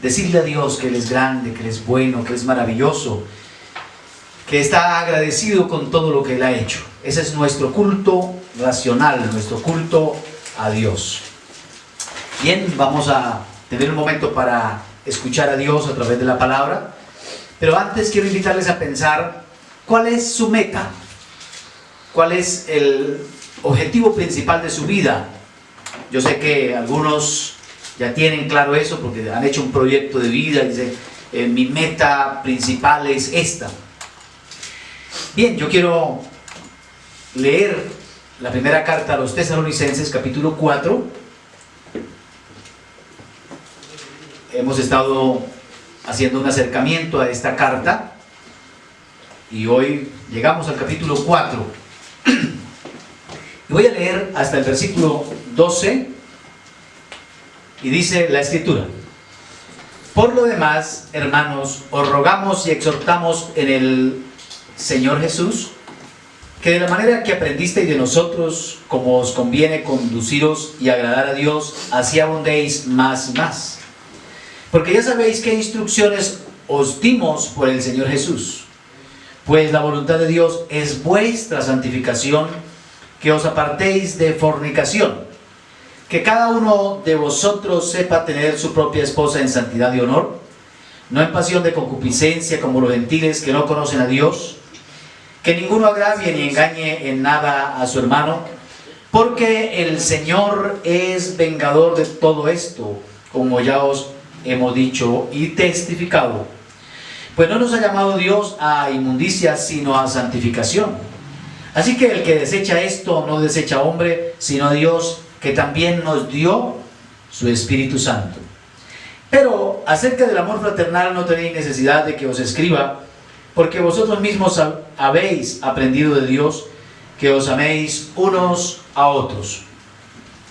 decirle a Dios que Él es grande, que Él es bueno, que Él es maravilloso, que está agradecido con todo lo que Él ha hecho. Ese es nuestro culto racional, nuestro culto a Dios. Bien, vamos a tener un momento para escuchar a Dios a través de la palabra, pero antes quiero invitarles a pensar cuál es su meta, cuál es el objetivo principal de su vida. Yo sé que algunos ya tienen claro eso porque han hecho un proyecto de vida y dicen, mi meta principal es esta. Bien, yo quiero leer la primera carta a los Tesalonicenses, capítulo 4. Hemos estado haciendo un acercamiento a esta carta y hoy llegamos al capítulo 4. Y voy a leer hasta el versículo 12 y dice la Escritura: por lo demás, hermanos, os rogamos y exhortamos en el Señor Jesús, que de la manera que aprendisteis de nosotros, como os conviene conduciros y agradar a Dios, así abundéis más y más. Porque ya sabéis qué instrucciones os dimos por el Señor Jesús. Pues la voluntad de Dios es vuestra santificación, que os apartéis de fornicación, que cada uno de vosotros sepa tener su propia esposa en santidad y honor, no en pasión de concupiscencia como los gentiles que no conocen a Dios, que ninguno agravie ni engañe en nada a su hermano, porque el Señor es vengador de todo esto, como ya os hemos dicho y testificado. Pues no nos ha llamado Dios a inmundicia, sino a santificación. Así que el que desecha esto no desecha a hombre, sino a Dios, que también nos dio su Espíritu Santo. Pero acerca del amor fraternal no tenéis necesidad de que os escriba, porque vosotros mismos habéis aprendido de Dios que os améis unos a otros.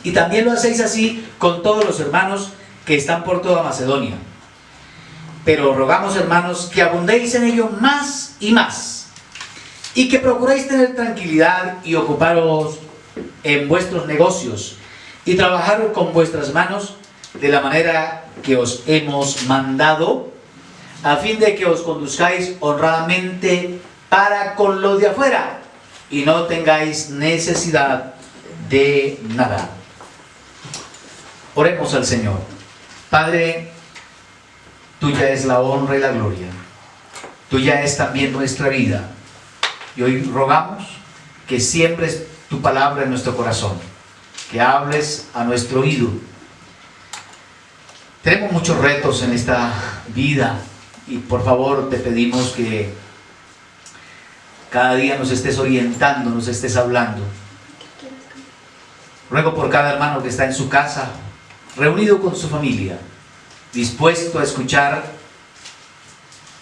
Y también lo hacéis así con todos los hermanos que están por toda Macedonia. Pero rogamos, hermanos, que abundéis en ello más y más, y que procuréis tener tranquilidad y ocuparos en vuestros negocios, y trabajar con vuestras manos de la manera que os hemos mandado, a fin de que os conduzcáis honradamente para con los de afuera, y no tengáis necesidad de nada. Oremos al Señor. Padre, tuya es la honra y la gloria, tuya es también nuestra vida, y hoy rogamos que siembres tu palabra en nuestro corazón, que hables a nuestro oído. Tenemos muchos retos en esta vida y por favor te pedimos que cada día nos estés orientando, nos estés hablando. Ruego por cada hermano que está en su casa, reunido con su familia, dispuesto a escuchar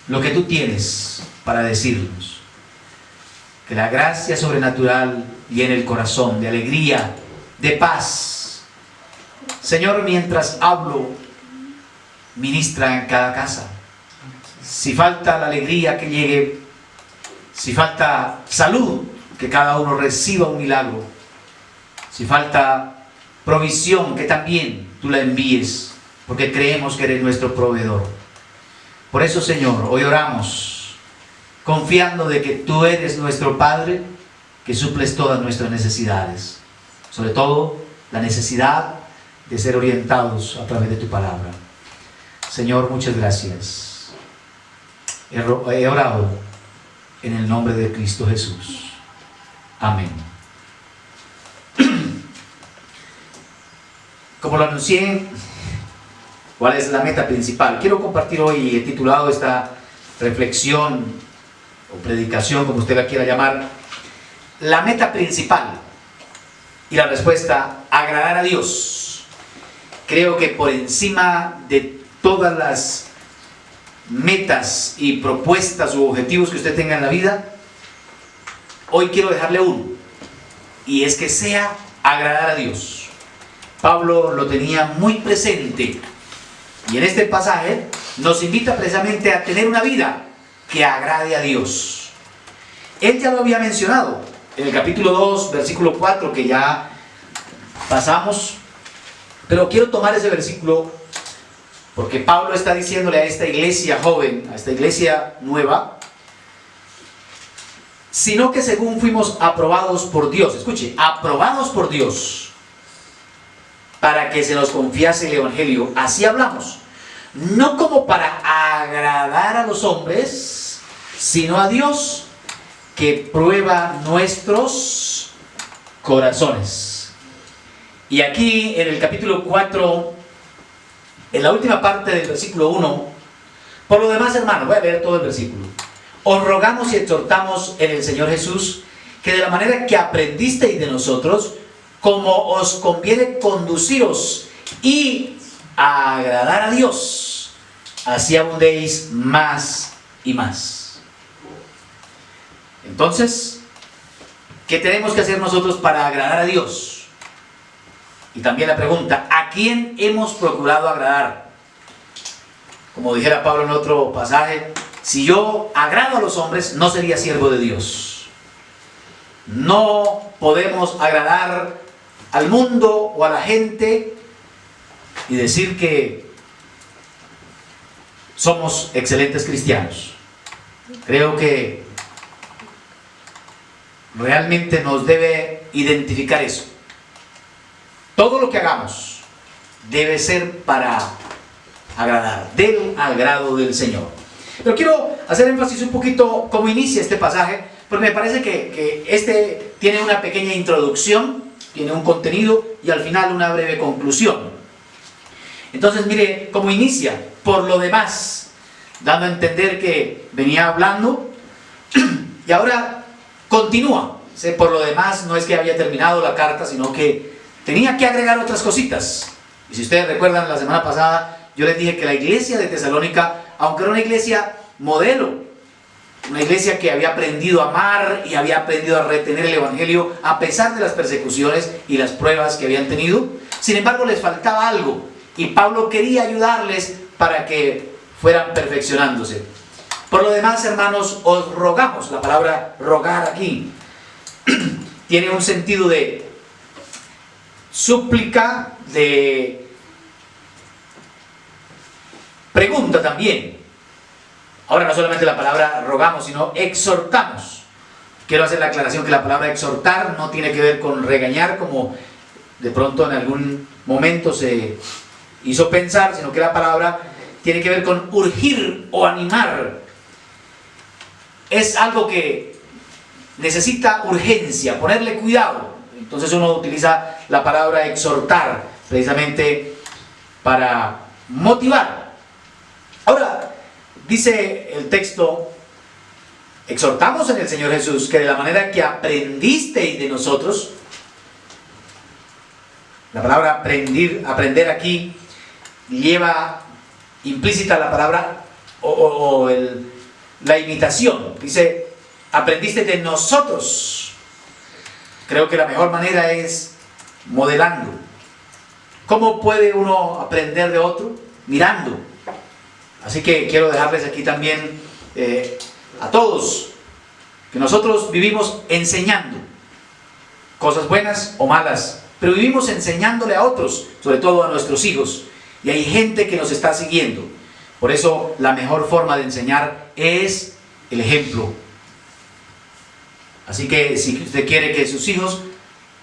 lo que tú tienes para decirnos. Que la gracia sobrenatural llene el corazón de alegría, de paz. Señor, mientras hablo, ministra en cada casa. Si falta la alegría, que llegue. Si falta salud, que cada uno reciba un milagro. Si falta provisión, que también tú la envíes, porque creemos que eres nuestro proveedor. Por eso, Señor, hoy oramos, confiando de que tú eres nuestro Padre, que suples todas nuestras necesidades, sobre todo la necesidad de ser orientados a través de tu palabra. Señor, muchas gracias. He orado en el nombre de Cristo Jesús. Amén. Como lo anuncié, ¿cuál es la meta principal? Quiero compartir hoy, he titulado esta reflexión o predicación, como usted la quiera llamar, la meta principal. Y la respuesta: agradar a Dios. Creo que por encima de todas las metas y propuestas u objetivos que usted tenga en la vida, hoy quiero dejarle uno, y es que sea agradar a Dios. Pablo lo tenía muy presente, y en este pasaje nos invita precisamente a tener una vida que agrade a Dios. Él ya lo había mencionado en el capítulo 2, versículo 4, que ya pasamos, pero quiero tomar ese versículo Porque Pablo está diciéndole a esta iglesia joven, a esta iglesia nueva, sino que según fuimos aprobados por Dios, escuche, aprobados por Dios, para que se nos confiase el Evangelio. Así hablamos, no como para agradar a los hombres, sino a Dios, que prueba nuestros corazones. Y aquí en el capítulo 4, en la última parte del versículo 1, por lo demás, hermanos, voy a leer todo el versículo. Os rogamos y exhortamos en el Señor Jesús, que de la manera que aprendisteis de nosotros, como os conviene conduciros y a agradar a Dios, así abundéis más y más. Entonces, ¿qué tenemos que hacer nosotros para agradar a Dios? Y también la pregunta, ¿a quién hemos procurado agradar? Como dijera Pablo en otro pasaje, si yo agrado a los hombres, no sería siervo de Dios. No podemos agradar al mundo o a la gente y decir que somos excelentes cristianos. Creo que realmente nos debe identificar eso. Todo lo que hagamos debe ser para agradar, del agrado del Señor. Pero quiero hacer énfasis un poquito cómo inicia este pasaje, porque me parece que este tiene una pequeña introducción, tiene un contenido y al final una breve conclusión. Entonces mire cómo inicia, por lo demás, dando a entender que venía hablando y ahora continúa. Por lo demás no es que había terminado la carta, sino que tenía que agregar otras cositas. Y si ustedes recuerdan la semana pasada, yo les dije que la iglesia de Tesalónica, aunque era una iglesia modelo, una iglesia que había aprendido a amar y había aprendido a retener el Evangelio a pesar de las persecuciones y las pruebas que habían tenido, sin embargo les faltaba algo y Pablo quería ayudarles para que fueran perfeccionándose. Por lo demás, hermanos, os rogamos. La palabra rogar aquí tiene un sentido de súplica, de pregunta también. Ahora no solamente la palabra rogamos, sino exhortamos. Quiero hacer la aclaración que la palabra exhortar no tiene que ver con regañar, como de pronto en algún momento se hizo pensar, sino que la palabra tiene que ver con urgir o animar. Es algo que necesita urgencia, ponerle cuidado. Entonces uno utiliza la palabra exhortar precisamente para motivar. Ahora, dice el texto, exhortamos en el Señor Jesús que de la manera que aprendisteis de nosotros, la palabra aprender aquí lleva implícita la palabra la imitación. Dice, aprendiste de nosotros. Creo que la mejor manera es modelando. ¿Cómo puede uno aprender de otro? Mirando. Así que quiero dejarles aquí también a todos que nosotros vivimos enseñando cosas buenas o malas, pero vivimos enseñándole a otros, sobre todo a nuestros hijos, y hay gente que nos está siguiendo. Por eso la mejor forma de enseñar es el ejemplo. Así que si usted quiere que sus hijos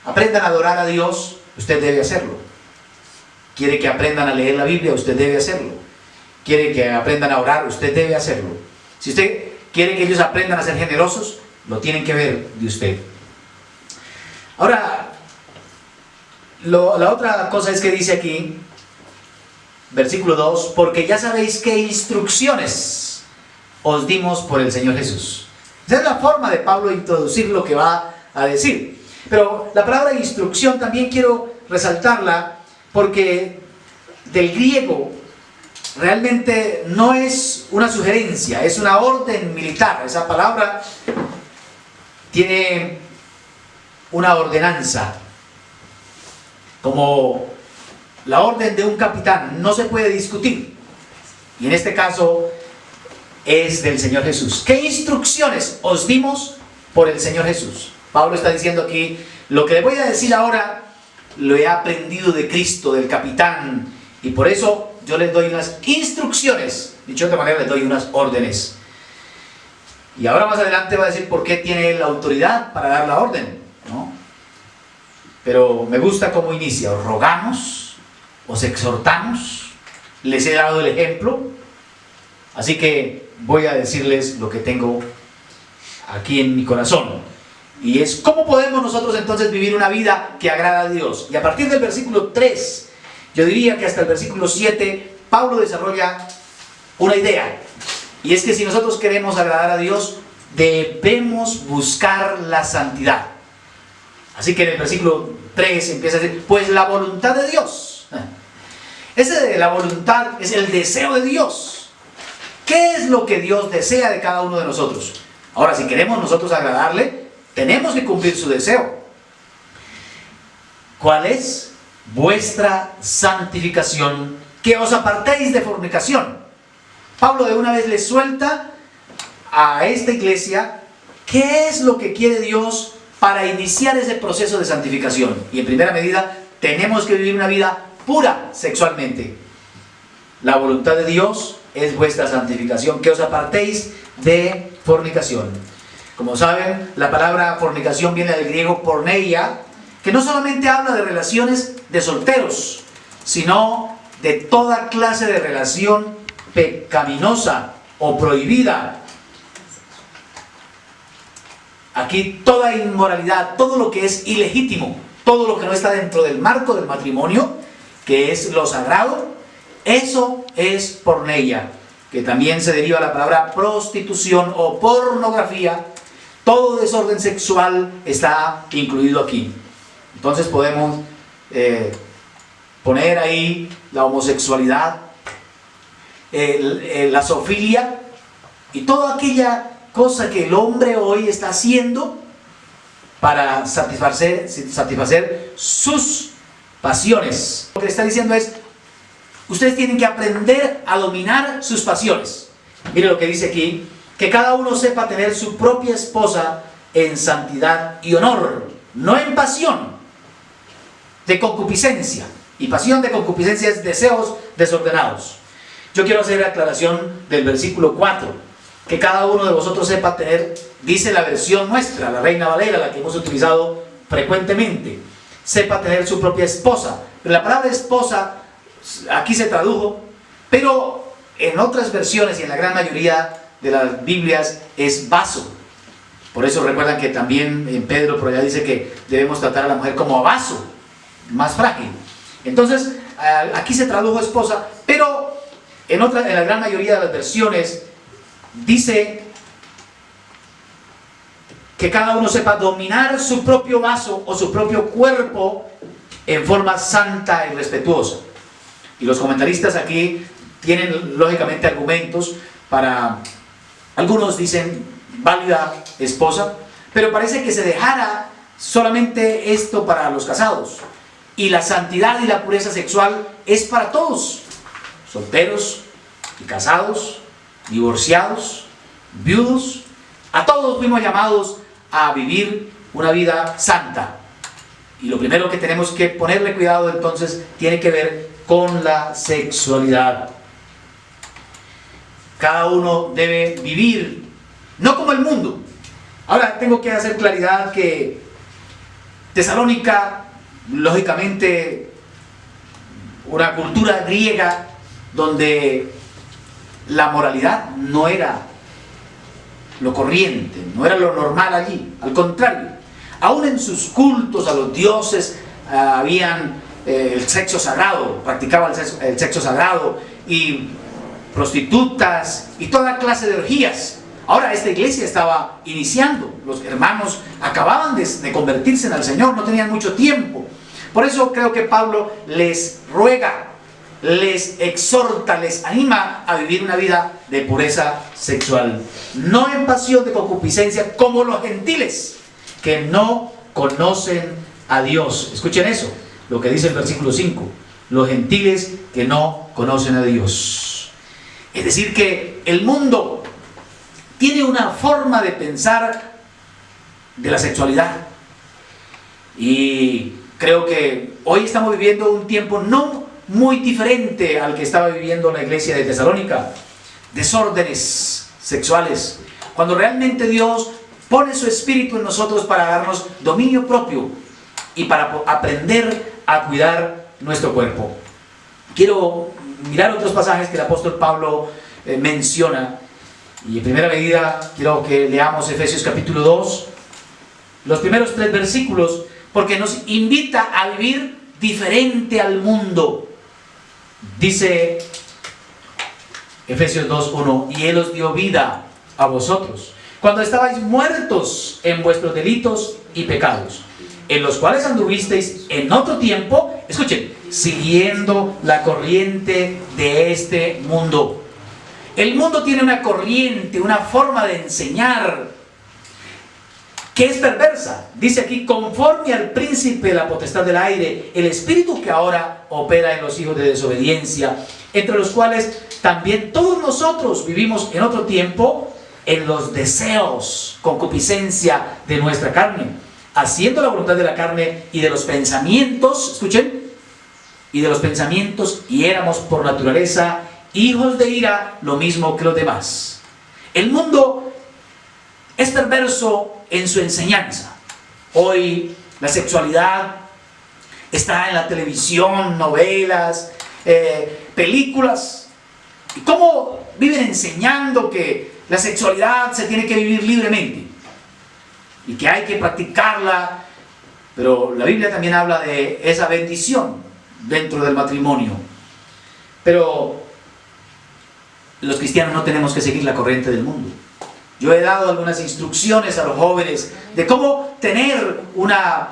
aprendan a adorar a Dios, usted debe hacerlo. Quiere que aprendan a leer la Biblia, usted debe hacerlo. Quiere que aprendan a orar, usted debe hacerlo. Si usted quiere que ellos aprendan a ser generosos, lo tienen que ver de usted. Ahora, la otra cosa es que dice aquí, versículo 2, porque ya sabéis qué instrucciones os dimos por el Señor Jesús. Esa es la forma de Pablo de introducir lo que va a decir. Pero la palabra instrucción también quiero resaltarla porque del griego realmente no es una sugerencia, es una orden militar. Esa palabra tiene una ordenanza, como la orden de un capitán, no se puede discutir. Y en este caso es del Señor Jesús. ¿Qué instrucciones os dimos por el Señor Jesús? Pablo está diciendo aquí, lo que le voy a decir ahora lo he aprendido de Cristo, del capitán, y por eso yo les doy unas instrucciones. Dicho de otra manera, les doy unas órdenes. Y ahora más adelante va a decir por qué tiene la autoridad para dar la orden, ¿no? Pero me gusta cómo inicia. Os rogamos, os exhortamos, les he dado el ejemplo. Así que voy a decirles lo que tengo aquí en mi corazón. Y es cómo podemos nosotros entonces vivir una vida que agrada a Dios. Y a partir del versículo 3, yo diría que hasta el versículo 7, Pablo desarrolla una idea. Y es que si nosotros queremos agradar a Dios, debemos buscar la santidad. Así que en el versículo 3 empieza a decir, pues la voluntad de Dios. Ese de la voluntad es el deseo de Dios. ¿Qué es lo que Dios desea de cada uno de nosotros? Ahora, si queremos nosotros agradarle, tenemos que cumplir su deseo. ¿Cuál es? Vuestra santificación, que os apartéis de fornicación. Pablo de una vez le suelta a esta iglesia qué es lo que quiere Dios para iniciar ese proceso de santificación. Y en primera medida, tenemos que vivir una vida pura sexualmente. La voluntad de Dios es vuestra santificación, que os apartéis de fornicación. Como saben, la palabra fornicación viene del griego porneia, que no solamente habla de relaciones de solteros, sino de toda clase de relación pecaminosa o prohibida. Aquí toda inmoralidad, todo lo que es ilegítimo, todo lo que no está dentro del marco del matrimonio, que es lo sagrado, eso es porneia, que también se deriva de la palabra prostitución o pornografía. Todo desorden sexual está incluido aquí. Entonces podemos poner ahí la homosexualidad, la zoofilia y toda aquella cosa que el hombre hoy está haciendo para satisfacer sus pasiones. Lo que le está diciendo es, ustedes tienen que aprender a dominar sus pasiones. Mire lo que dice aquí, que cada uno sepa tener su propia esposa en santidad y honor, no en pasión de concupiscencia. Y pasión de concupiscencia es deseos desordenados. Yo quiero hacer la aclaración del versículo 4, que cada uno de vosotros sepa tener, dice la versión nuestra, la Reina Valera, la que hemos utilizado frecuentemente, sepa tener su propia esposa. Pero la palabra esposa aquí se tradujo, pero en otras versiones y en la gran mayoría de las Biblias es vaso. Por eso recuerdan que también en Pedro por allá dice que debemos tratar a la mujer como a vaso, más frágil. Entonces aquí se tradujo esposa, pero en la gran mayoría de las versiones dice que cada uno sepa dominar su propio vaso o su propio cuerpo en forma santa y respetuosa. Y los comentaristas aquí tienen lógicamente argumentos para, algunos dicen válida esposa, pero parece que se dejara solamente esto para los casados. Y la santidad y la pureza sexual es para todos, solteros y casados, divorciados, viudos. A todos fuimos llamados a vivir una vida santa. Y lo primero que tenemos que ponerle cuidado entonces tiene que ver con la sexualidad. Cada uno debe vivir, no como el mundo. Ahora tengo que hacer claridad que Tesalónica, lógicamente, una cultura griega donde la moralidad no era lo corriente, no era lo normal allí. Al contrario, aún en sus cultos a los dioses habían el sexo sagrado, practicaban el sexo sagrado y prostitutas y toda clase de orgías. Ahora esta iglesia estaba iniciando, los hermanos acababan de convertirse en el Señor, no tenían mucho tiempo. Por eso creo que Pablo les ruega, les exhorta, les anima a vivir una vida de pureza sexual, no en pasión de concupiscencia como los gentiles que no conocen a Dios. Escuchen eso, lo que dice el versículo 5, los gentiles que no conocen a Dios. Es decir que el mundo tiene una forma de pensar de la sexualidad, y creo que hoy estamos viviendo un tiempo no muy diferente al que estaba viviendo la iglesia de Tesalónica. Desórdenes sexuales. Cuando realmente Dios pone su espíritu en nosotros para darnos dominio propio y para aprender a cuidar nuestro cuerpo. Quiero mirar otros pasajes que el apóstol Pablo menciona. Y en primera medida quiero que leamos Efesios capítulo 2, los primeros 3 versículos, porque nos invita a vivir diferente al mundo. Dice Efesios 2:1, y Él os dio vida a vosotros, cuando estabais muertos en vuestros delitos y pecados, en los cuales anduvisteis en otro tiempo, escuchen, siguiendo la corriente de este mundo. El mundo tiene una corriente, una forma de enseñar que es perversa. Dice aquí, conforme al príncipe de la potestad del aire, el espíritu que ahora opera en los hijos de desobediencia, entre los cuales también todos nosotros vivimos en otro tiempo en los deseos, concupiscencia de nuestra carne, haciendo la voluntad de la carne y de los pensamientos, escuchen, y de los pensamientos, y éramos por naturaleza hijos de ira, lo mismo que los demás. El mundo es perverso en su enseñanza. Hoy la sexualidad está en la televisión, novelas, películas. ¿Y cómo viven enseñando que la sexualidad se tiene que vivir libremente y que hay que practicarla? Pero la Biblia también habla de esa bendición dentro del matrimonio. Pero los cristianos no tenemos que seguir la corriente del mundo. Yo he dado algunas instrucciones a los jóvenes de cómo tener una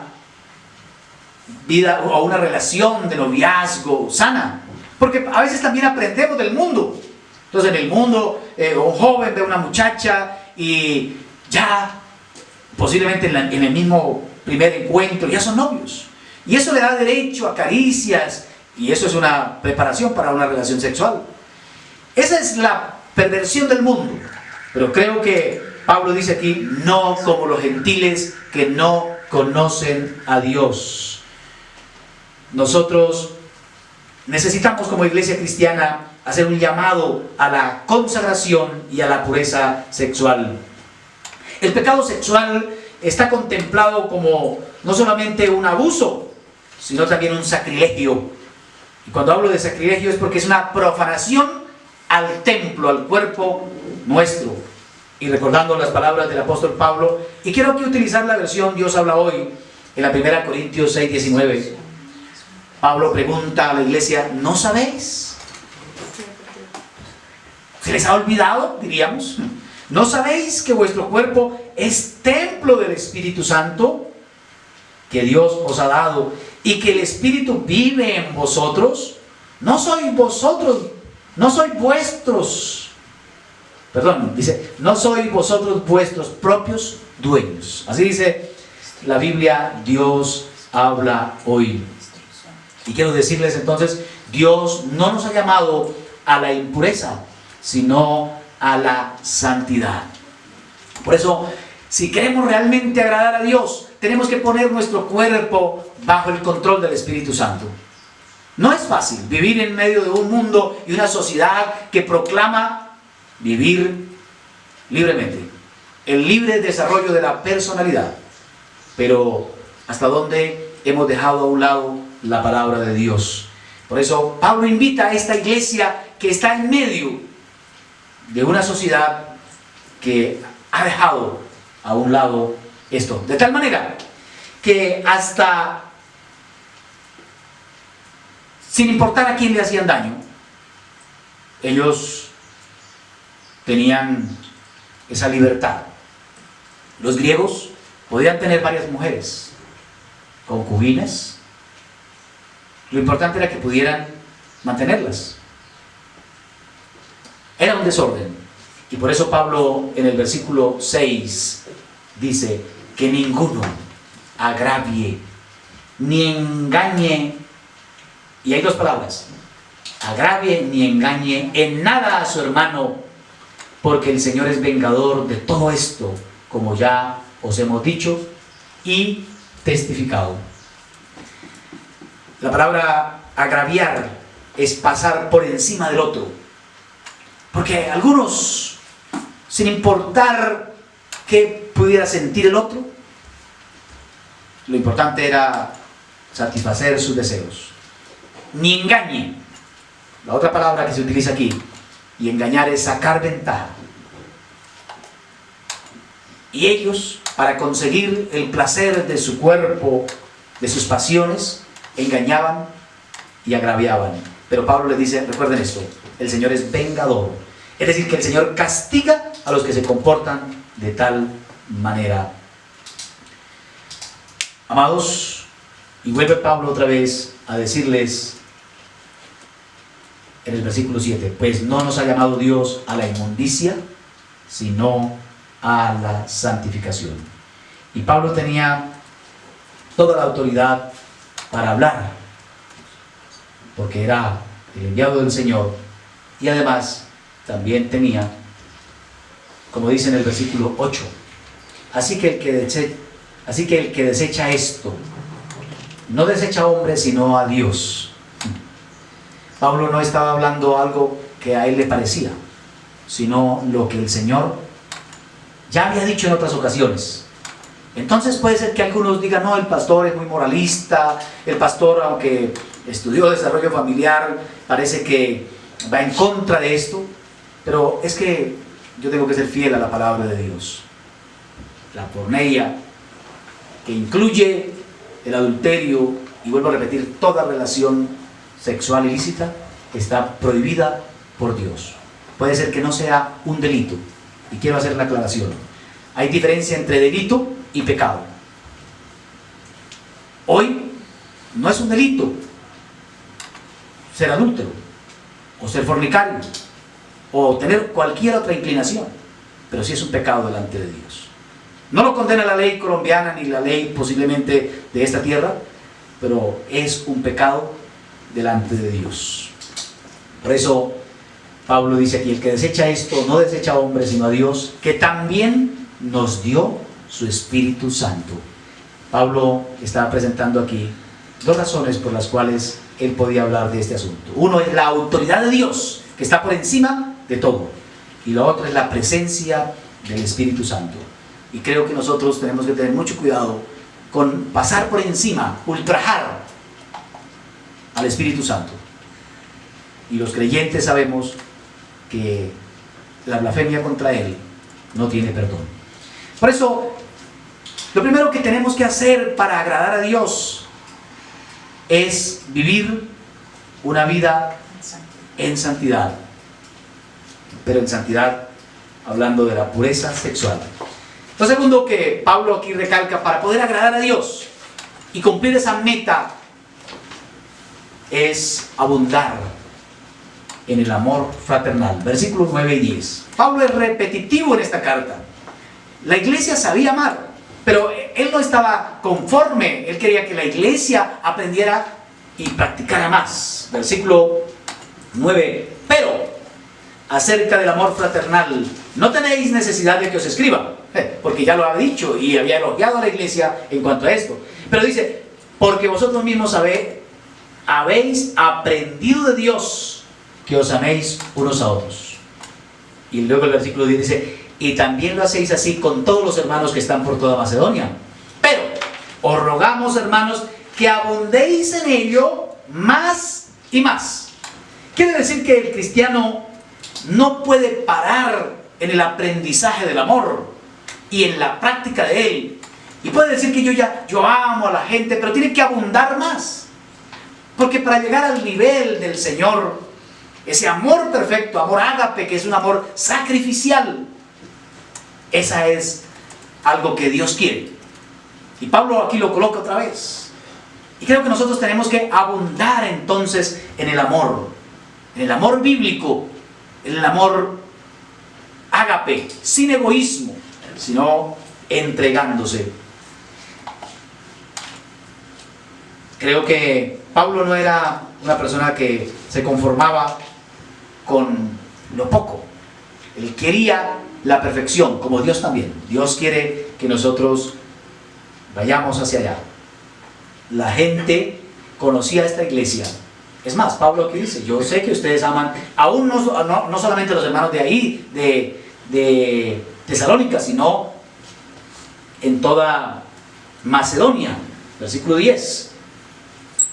vida o una relación de noviazgo sana, porque a veces también aprendemos del mundo. Entonces en el mundo un joven ve a una muchacha y ya posiblemente en el mismo primer encuentro ya son novios, y eso le da derecho a caricias, y eso es una preparación para una relación sexual. Esa es la perversión del mundo. Pero creo que Pablo dice aquí, no como los gentiles que no conocen a Dios. Nosotros necesitamos como iglesia cristiana hacer un llamado a la consagración y a la pureza sexual. El pecado sexual está contemplado como no solamente un abuso, sino también un sacrilegio. Y cuando hablo de sacrilegio es porque es una profanación al templo, al cuerpo nuestro. Y recordando las palabras del apóstol Pablo, y quiero aquí utilizar la versión Dios habla hoy, en la 1 Corintios 6:19. Pablo pregunta a la iglesia, ¿no sabéis? ¿Se les ha olvidado, diríamos? ¿No sabéis que vuestro cuerpo es templo del Espíritu Santo, que Dios os ha dado, y que el Espíritu vive en vosotros? No sois vosotros vuestros propios dueños. Así dice la Biblia, Dios habla hoy. Y quiero decirles entonces, Dios no nos ha llamado a la impureza, sino a la santidad. Por eso, si queremos realmente agradar a Dios, tenemos que poner nuestro cuerpo bajo el control del Espíritu Santo. No es fácil vivir en medio de un mundo y una sociedad que proclama vivir libremente, el libre desarrollo de la personalidad. Pero ¿hasta dónde hemos dejado a un lado la palabra de Dios? Por eso Pablo invita a esta iglesia que está en medio de una sociedad que ha dejado a un lado esto, de tal manera que hasta sin importar a quién le hacían daño, ellos tenían esa libertad. Los griegos podían tener varias mujeres, concubinas. Lo importante era que pudieran mantenerlas. Era un desorden. Y por eso Pablo en el versículo 6 dice que ninguno agravie ni engañe. Y hay dos palabras: agravie ni engañe en nada a su hermano, porque el Señor es vengador de todo esto, como ya os hemos dicho y testificado. La palabra agraviar es pasar por encima del otro. Porque algunos, sin importar qué pudiera sentir el otro, lo importante era satisfacer sus deseos. Ni engañe, la otra palabra que se utiliza aquí, y engañar es sacar ventaja. Y ellos, para conseguir el placer de su cuerpo, de sus pasiones, engañaban y agraviaban. Pero Pablo les dice, recuerden esto, el Señor es vengador. Es decir, que el Señor castiga a los que se comportan de tal manera. Amados, y vuelve Pablo otra vez a decirles en el versículo 7, pues no nos ha llamado Dios a la inmundicia, sino a la santificación. Y Pablo tenía toda la autoridad para hablar, porque era el enviado del Señor, y además también tenía, como dice en el versículo 8, así que el que desecha esto, no desecha a hombre, sino a Dios. Pablo no estaba hablando algo que a él le parecía, sino lo que el Señor ya había dicho en otras ocasiones. Entonces puede ser que algunos digan, no, el pastor es muy moralista, el pastor, aunque estudió desarrollo familiar, parece que va en contra de esto, pero es que yo tengo que ser fiel a la palabra de Dios. La porneia, que incluye el adulterio, y vuelvo a repetir, toda relación sexual ilícita, está prohibida por Dios. Puede ser que no sea un delito, y quiero hacer la aclaración. Hay diferencia entre delito y pecado. Hoy no es un delito ser adúltero, o ser fornicario, o tener cualquier otra inclinación, pero sí es un pecado delante de Dios. No lo condena la ley colombiana ni la ley posiblemente de esta tierra, pero es un pecado delante de Dios. Por eso Pablo dice aquí, el que desecha esto no desecha a hombre sino a Dios, que también nos dio su Espíritu Santo. Pablo estaba presentando aquí dos razones por las cuales él podía hablar de este asunto. Uno es la autoridad de Dios, que está por encima de todo, y lo otro es la presencia del Espíritu Santo. Y creo que nosotros tenemos que tener mucho cuidado con pasar por encima, ultrajar al Espíritu Santo. Y los creyentes sabemos que la blasfemia contra Él no tiene perdón. Por eso, lo primero que tenemos que hacer para agradar a Dios es vivir una vida en santidad. Pero en santidad, hablando de la pureza sexual. Lo segundo que Pablo aquí recalca, para poder agradar a Dios y cumplir esa meta, es abundar en el amor fraternal. Versículos 9 y 10. Pablo es repetitivo en esta carta. La iglesia sabía amar, pero él no estaba conforme. Él quería que la iglesia aprendiera y practicara más. Versículo 9. Pero acerca del amor fraternal, no tenéis necesidad de que os escriba, porque ya lo ha dicho y había elogiado a la iglesia en cuanto a esto. Pero dice, porque vosotros mismos habéis aprendido de Dios que os améis unos a otros. Y luego el versículo 10 dice, y también lo hacéis así con todos los hermanos que están por toda Macedonia. Pero os rogamos, hermanos, que abundéis en ello más y más. Quiere decir que el cristiano no puede parar en el aprendizaje del amor y en la práctica de él. Y puede decir que yo amo a la gente, pero tiene que abundar más. Porque para llegar al nivel del Señor, ese amor perfecto, amor ágape, que es un amor sacrificial, esa es algo que Dios quiere. Y Pablo aquí lo coloca otra vez. Y creo que nosotros tenemos que abundar entonces en el amor bíblico, en el amor ágape, sin egoísmo, sino entregándose. Creo que Pablo no era una persona que se conformaba con lo poco. Él quería la perfección, como Dios también. Dios quiere que nosotros vayamos hacia allá. La gente conocía esta iglesia Es más, Pablo aquí dice, yo sé que ustedes aman, aún no solamente a los hermanos de ahí, de Tesalónica, sino en toda Macedonia, versículo 10.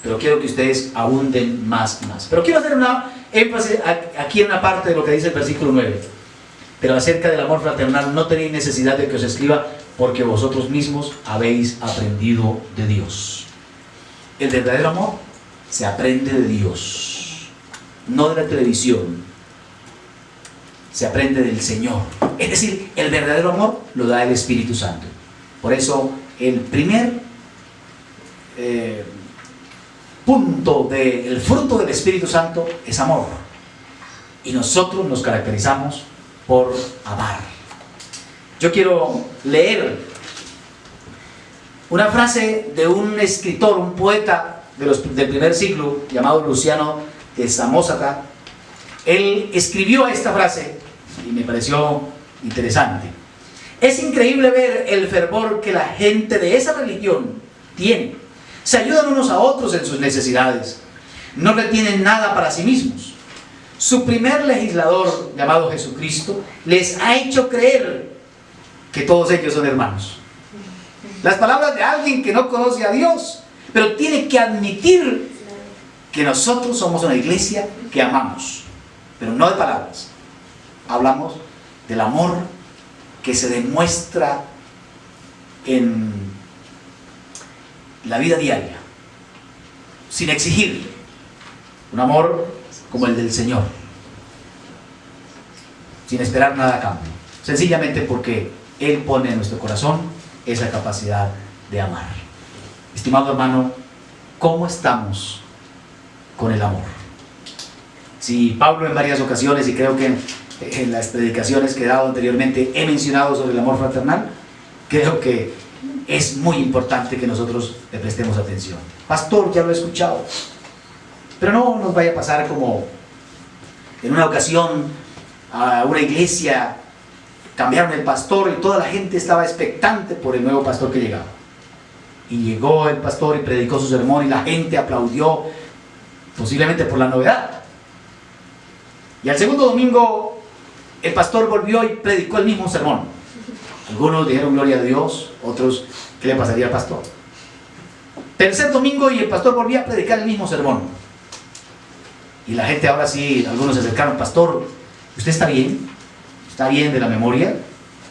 Pero quiero que ustedes abunden más y más. Pero quiero hacer una énfasis aquí en una parte de lo que dice el versículo 9. Pero acerca del amor fraternal no tenéis necesidad de que os escriba, porque vosotros mismos habéis aprendido de Dios. El verdadero amor se aprende de Dios, no de la televisión. Se aprende del Señor. Es decir, el verdadero amor lo da el Espíritu Santo. Por eso el primer punto del fruto del Espíritu Santo es amor. Y nosotros nos caracterizamos por amar. Yo quiero leer una frase de un escritor, un poeta del primer siglo, llamado Luciano de Samosata. Él escribió esta frase y me pareció interesante. Es increíble ver el fervor que la gente de esa religión tiene. Se ayudan unos a otros en sus necesidades. No retienen nada para sí mismos. Su primer legislador, llamado Jesucristo, les ha hecho creer que todos ellos son hermanos. Las palabras de alguien que no conoce a Dios, pero tiene que admitir que nosotros somos una iglesia que amamos, pero no de palabras. Hablamos del amor que se demuestra en la vida diaria, sin exigir. Un amor como el del Señor, sin esperar nada a cambio, sencillamente porque Él pone en nuestro corazón esa capacidad de amar. Estimado hermano, ¿cómo estamos con el amor? Si Pablo en varias ocasiones, y creo que en las predicaciones que he dado anteriormente he mencionado sobre el amor fraternal, creo que es muy importante que nosotros le prestemos atención. Pastor, ya lo he escuchado, pero no nos vaya a pasar como en una ocasión a una iglesia cambiaron el pastor y toda la gente estaba expectante por el nuevo pastor que llegaba. Y llegó el pastor y predicó su sermón y la gente aplaudió, posiblemente por la novedad. Y al segundo domingo el pastor volvió y predicó el mismo sermón. Algunos dijeron gloria a Dios, otros ¿qué le pasaría al pastor? Tercer domingo y el pastor volvió a predicar el mismo sermón. Y la gente ahora sí, algunos se acercaron, pastor, ¿usted está bien? ¿Está bien de la memoria?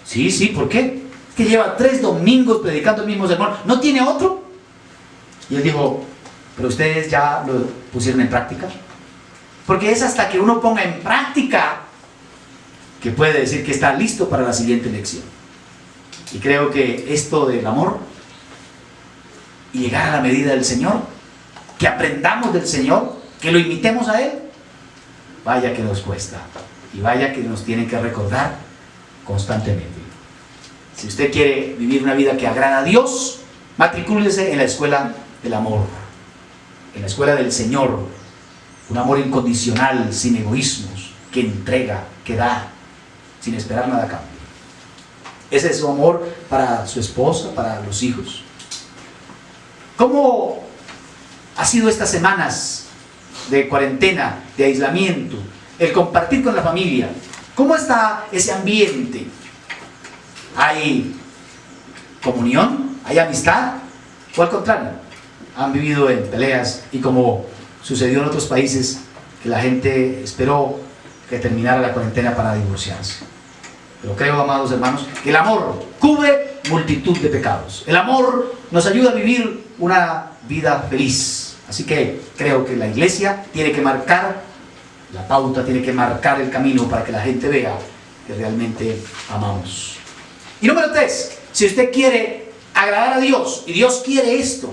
Sí, sí, ¿por qué? Es que lleva 3 domingos predicando el mismo sermón, ¿no tiene otro? Y él dijo, ¿pero ustedes ya lo pusieron en práctica? Porque es hasta que uno ponga en práctica que puede decir que está listo para la siguiente lección. Y creo que esto del amor y llegar a la medida del Señor, que aprendamos del Señor, que lo imitemos a Él, vaya que nos cuesta y vaya que nos tiene que recordar constantemente. Si usted quiere vivir una vida que agrada a Dios, matricúlese en la escuela del amor, en la escuela del Señor, un amor incondicional, sin egoísmos, que entrega, que da, sin esperar nada a cambio. Ese es su amor para su esposa, para los hijos. ¿Cómo ha sido estas semanas de cuarentena, de aislamiento, el compartir con la familia? ¿Cómo está ese ambiente? ¿Hay comunión? ¿Hay amistad? ¿O al contrario? Han vivido en peleas y como sucedió en otros países, que la gente esperó que terminara la cuarentena para divorciarse. Pero creo, amados hermanos, que el amor cubre multitud de pecados. El amor nos ayuda a vivir una vida feliz. Así que creo que la iglesia tiene que marcar la pauta, tiene que marcar el camino para que la gente vea que realmente amamos. Y número 3, si usted quiere agradar a Dios, y Dios quiere esto,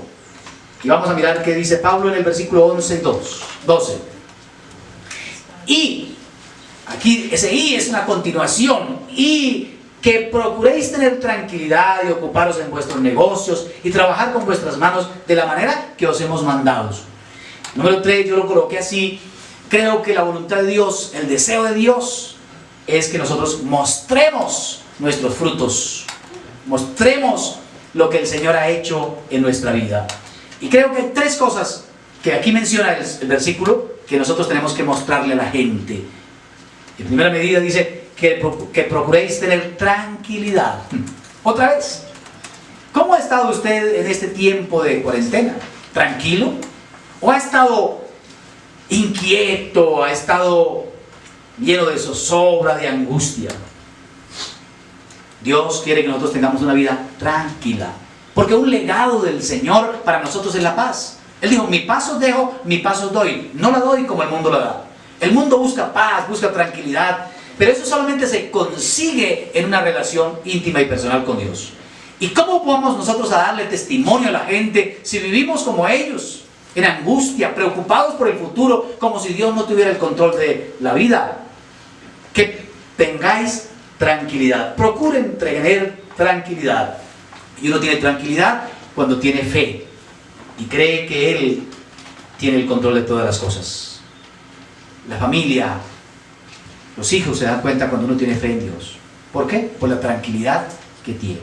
y vamos a mirar qué dice Pablo en el versículo 12. Y aquí ese y es una continuación. Y que procuréis tener tranquilidad y ocuparos en vuestros negocios y trabajar con vuestras manos de la manera que os hemos mandado. Número 3, yo lo coloqué así. Creo que la voluntad de Dios, el deseo de Dios, es que nosotros mostremos nuestros frutos, mostremos lo que el Señor ha hecho en nuestra vida. Y creo que hay 3 cosas que aquí menciona el versículo que nosotros tenemos que mostrarle a la gente. En primera medida dice que procuréis tener tranquilidad. Otra vez, ¿cómo ha estado usted en este tiempo de cuarentena? ¿Tranquilo? ¿O ha estado inquieto? ¿Ha estado lleno de zozobra, de angustia? Dios quiere que nosotros tengamos una vida tranquila, porque un legado del Señor para nosotros es la paz. Él dijo, mi paz os dejo, mi paz os doy. No la doy como el mundo la da. El mundo busca paz, busca tranquilidad, pero eso solamente se consigue en una relación íntima y personal con Dios. ¿Y cómo vamos nosotros a darle testimonio a la gente si vivimos como ellos, en angustia, preocupados por el futuro, como si Dios no tuviera el control de la vida? Que tengáis tranquilidad, procuren tener tranquilidad. Y uno tiene tranquilidad cuando tiene fe y cree que Él tiene el control de todas las cosas. La familia, los hijos se dan cuenta cuando uno tiene fe en Dios. ¿Por qué? Por la tranquilidad que tiene.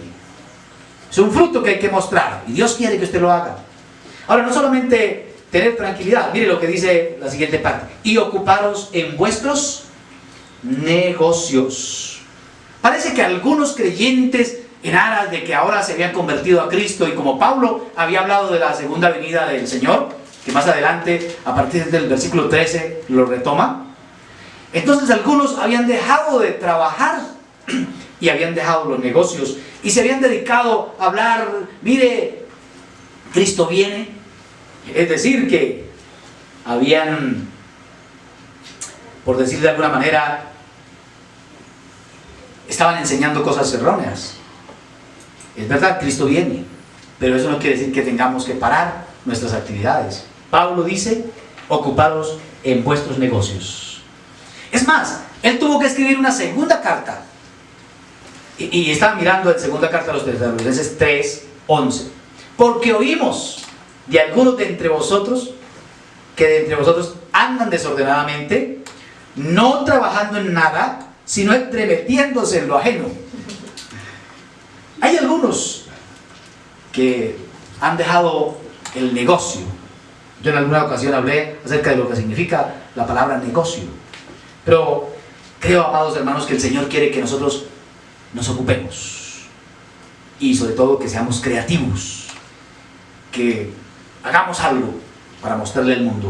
Es un fruto que hay que mostrar y Dios quiere que usted lo haga. Ahora, no solamente tener tranquilidad, mire lo que dice la siguiente parte: y ocuparos en vuestros negocios. Parece que algunos creyentes, en aras de que ahora se habían convertido a Cristo, y como Pablo había hablado de la segunda venida del Señor, que más adelante, a partir del versículo 13, lo retoma, entonces algunos habían dejado de trabajar y habían dejado los negocios y se habían dedicado a hablar, mire, Cristo viene. Es decir, que habían, por decir de alguna manera, estaban enseñando cosas erróneas. Es verdad, Cristo viene, pero eso no quiere decir que tengamos que parar nuestras actividades. Pablo dice, ocupados en vuestros negocios. Es más, él tuvo que escribir una segunda carta. Y estaba mirando en segunda carta a los Tesalonicenses 3:11. Porque oímos de algunos de entre vosotros, que de entre vosotros andan desordenadamente, no trabajando en nada, sino entremetiéndose en lo ajeno. Hay algunos que han dejado el negocio. Yo en alguna ocasión hablé acerca de lo que significa la palabra negocio. Pero creo, amados hermanos, que el Señor quiere que nosotros nos ocupemos. Y sobre todo que seamos creativos. Que hagamos algo para mostrarle al mundo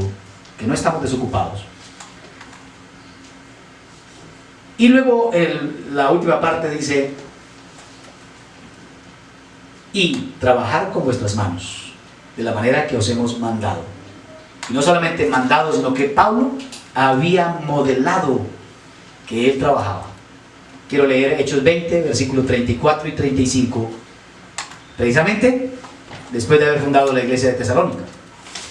que no estamos desocupados. Y luego la última parte dice, y trabajar con vuestras manos, de la manera que os hemos mandado. Y no solamente mandado, sino que Pablo había modelado que él trabajaba. Quiero leer Hechos 20, versículos 34 y 35, precisamente después de haber fundado la iglesia de Tesalónica.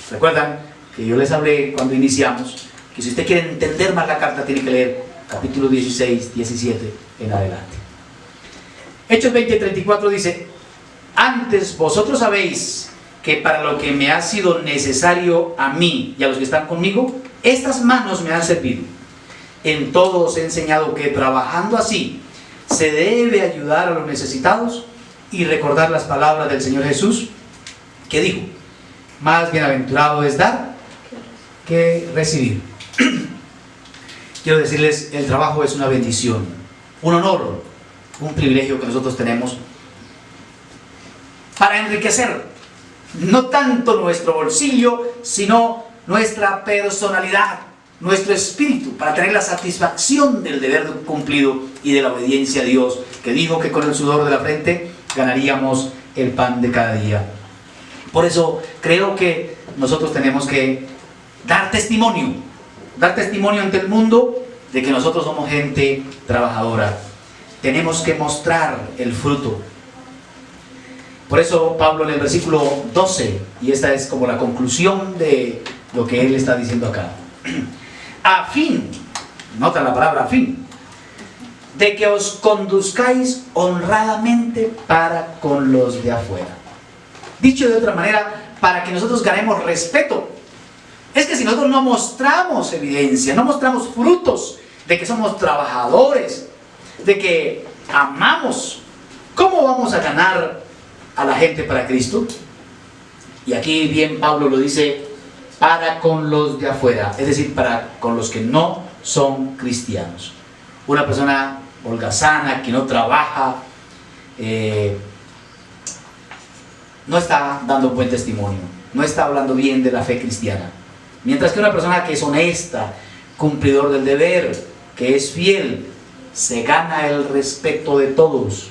Recuerdan que yo les hablé cuando iniciamos que si usted quiere entender más la carta, tiene que leer capítulo 16, 17 en adelante. Hechos 20, 34 dice, antes vosotros sabéis que para lo que me ha sido necesario a mí y a los que están conmigo, estas manos me han servido. En todo os he enseñado que trabajando así se debe ayudar a los necesitados y recordar las palabras del Señor Jesús, que dijo, más bienaventurado es dar que recibir. Quiero decirles, el trabajo es una bendición, un honor, un privilegio que nosotros tenemos para enriquecer no tanto nuestro bolsillo, sino nuestra personalidad, nuestro espíritu, para tener la satisfacción del deber cumplido y de la obediencia a Dios, que dijo que con el sudor de la frente ganaríamos el pan de cada día. Por eso creo que nosotros tenemos que dar testimonio ante el mundo de que nosotros somos gente trabajadora. Tenemos que mostrar el fruto. Por eso Pablo en el versículo 12, y esta es como la conclusión de lo que él está diciendo acá, a fin, nota la palabra a fin, de que os conduzcáis honradamente para con los de afuera. Dicho de otra manera, para que nosotros ganemos respeto. Es que si nosotros no mostramos evidencia, no mostramos frutos de que somos trabajadores, de que amamos, ¿cómo vamos a ganar a la gente para Cristo? Y aquí bien Pablo lo dice para con los de afuera, es decir, para con los que no son cristianos. Una persona holgazana, que no trabaja, no está dando un buen testimonio, no está hablando bien de la fe cristiana. Mientras que una persona que es honesta, cumplidor del deber, que es fiel, se gana el respeto de todos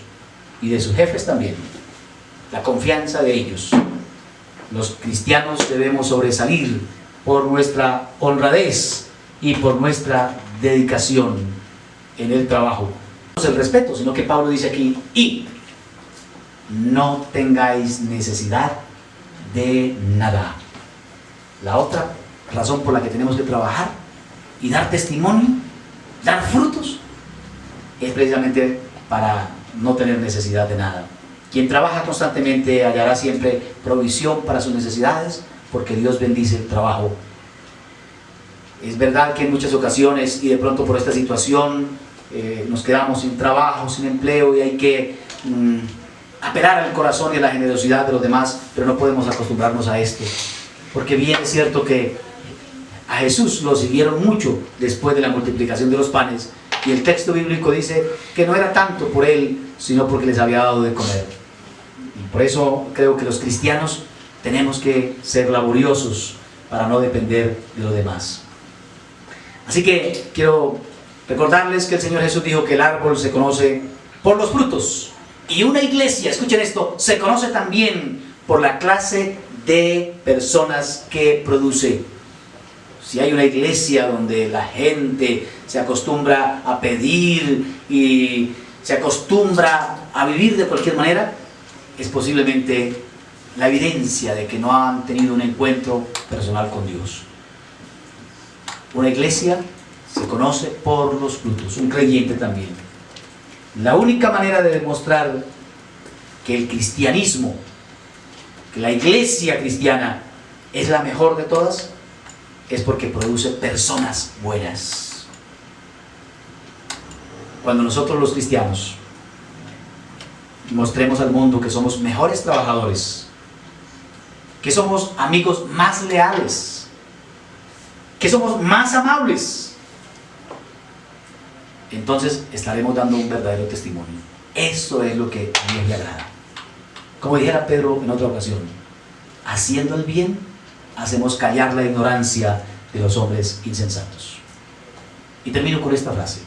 y de sus jefes también, la confianza de ellos. Los cristianos debemos sobresalir por nuestra honradez y por nuestra dedicación en el trabajo. No es el respeto, sino que Pablo dice aquí, y no tengáis necesidad de nada. La otra razón por la que tenemos que trabajar y dar testimonio, dar frutos, es precisamente para no tener necesidad de nada. Quien trabaja constantemente hallará siempre provisión para sus necesidades, porque Dios bendice el trabajo. Es verdad que en muchas ocasiones, y de pronto por esta situación, nos quedamos sin trabajo, sin empleo, y hay que apelar al corazón y a la generosidad de los demás, pero no podemos acostumbrarnos a esto, porque bien es cierto que a Jesús lo siguieron mucho después de la multiplicación de los panes, y el texto bíblico dice que no era tanto por él, sino porque les había dado de comer. Y por eso creo que los cristianos tenemos que ser laboriosos para no depender de los demás. Así que quiero recordarles que el Señor Jesús dijo que el árbol se conoce por los frutos, y una iglesia, escuchen esto, se conoce también por la clase de personas que produce. Si hay una iglesia donde la gente se acostumbra a pedir y se acostumbra a vivir de cualquier manera, es posiblemente la evidencia de que no han tenido un encuentro personal con Dios. Una iglesia se conoce por los frutos, un creyente también. La única manera de demostrar que el cristianismo, que la iglesia cristiana es la mejor de todas, es porque produce personas buenas. Cuando nosotros los cristianos mostremos al mundo que somos mejores trabajadores, que somos amigos más leales, que somos más amables, entonces estaremos dando un verdadero testimonio. Eso es lo que a Dios le agrada. Como dijera Pedro en otra ocasión, haciendo el bien, hacemos callar la ignorancia de los hombres insensatos. Y termino con esta frase.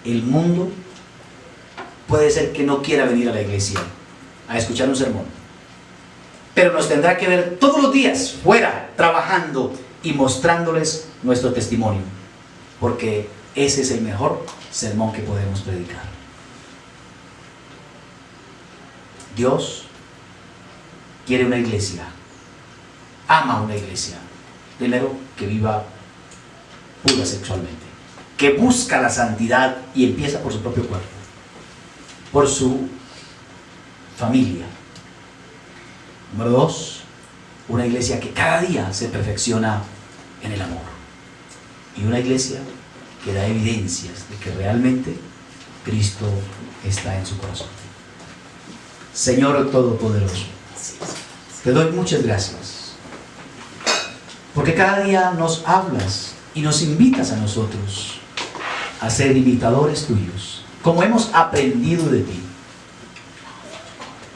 El mundo puede ser que no quiera venir a la iglesia a escuchar un sermón, pero nos tendrá que ver todos los días fuera, trabajando y mostrándoles nuestro testimonio, porque ese es el mejor sermón que podemos predicar. Dios quiere una iglesia, ama una iglesia, primero que viva pura sexualmente, que busca la santidad y empieza por su propio cuerpo, por su familia. Número 2, una iglesia que cada día se perfecciona en el amor, y una iglesia que da evidencias de que realmente Cristo está en su corazón. Señor Todopoderoso, te doy muchas gracias, porque cada día nos hablas y nos invitas a nosotros a ser imitadores tuyos, como hemos aprendido de ti.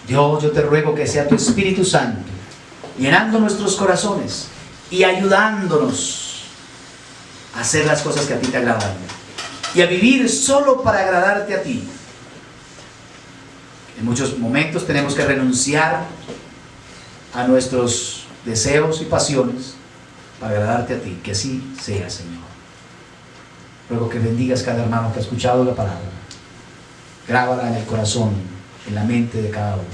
Dios, yo te ruego que sea tu Espíritu Santo llenando nuestros corazones y ayudándonos a hacer las cosas que a ti te agradan y a vivir solo para agradarte a ti. En muchos momentos tenemos que renunciar a nuestros deseos y pasiones para agradarte a ti. Que así sea, Señor. Ruego que bendigas cada hermano que ha escuchado la palabra. Grábala en el corazón, en la mente de cada uno.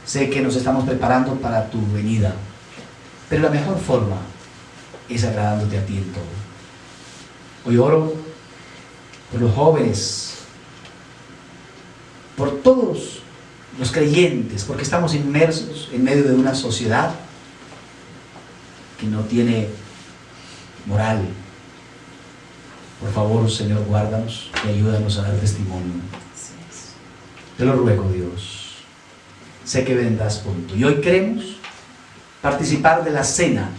Sé que nos estamos preparando para tu venida, pero la mejor forma es agradándote a ti en todo. Hoy oro por los jóvenes, por todos los creyentes, porque estamos inmersos en medio de una sociedad que no tiene moral. Por favor, Señor, guárdanos y ayúdanos a dar testimonio. Te lo ruego, Dios. Sé que vendrás pronto. Y hoy creemos participar de la cena.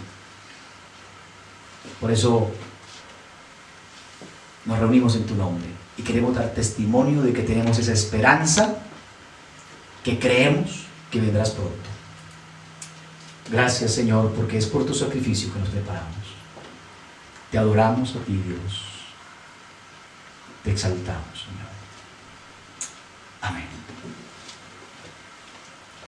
Por eso nos reunimos en tu nombre y queremos dar testimonio de que tenemos esa esperanza, que creemos que vendrás pronto. Gracias, Señor, porque es por tu sacrificio que nos preparamos. Te adoramos a ti, Dios. Te exaltamos, Señor. Amén.